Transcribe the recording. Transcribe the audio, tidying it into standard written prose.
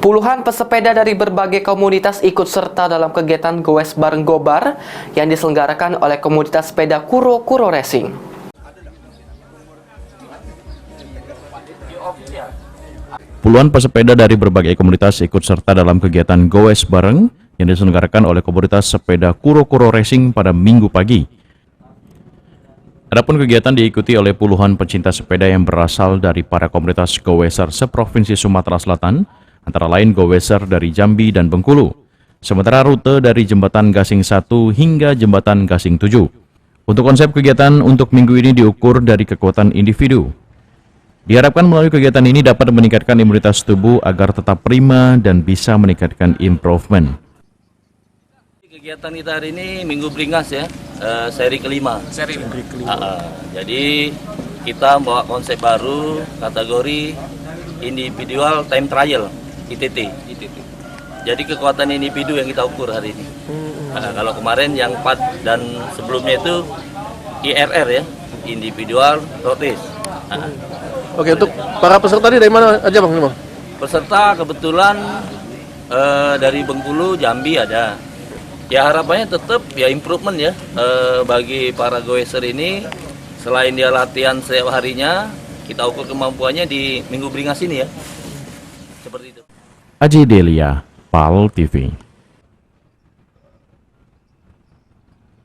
Puluhan pesepeda dari berbagai komunitas ikut serta dalam kegiatan Goes Bareng Gobar yang diselenggarakan oleh komunitas sepeda Kuro Kuro Racing. Puluhan pesepeda dari berbagai komunitas ikut serta dalam kegiatan Goes Bareng yang diselenggarakan oleh komunitas sepeda Kuro Kuro Racing pada Minggu pagi. Adapun kegiatan diikuti oleh puluhan pecinta sepeda yang berasal dari para komunitas goeser seprovinsi Sumatera Selatan, antara lain goeser dari Jambi dan Bengkulu. Sementara rute dari Jembatan Gasing 1 hingga Jembatan Gasing 7. Untuk konsep kegiatan untuk minggu ini diukur dari kekuatan individu. Diharapkan melalui kegiatan ini dapat meningkatkan imunitas tubuh agar tetap prima dan bisa meningkatkan improvement. Kegiatan kita hari ini Minggu Beringas ya, seri kelima. Jadi kita membawa konsep baru, kategori individual time trial, ITT. Jadi kekuatan individu yang kita ukur hari ini. Kalau kemarin yang 4 dan sebelumnya itu IRR ya, individual road race. Oke, untuk para peserta ini dari mana aja Bang? Peserta kebetulan dari Bengkulu, Jambi ada. Ya harapannya tetap ya improvement ya bagi para goeser ini. Selain dia latihan setiap harinya, kita ukur kemampuannya di Minggu Beringas ini ya. Seperti itu. Aji Delia, PAL TV.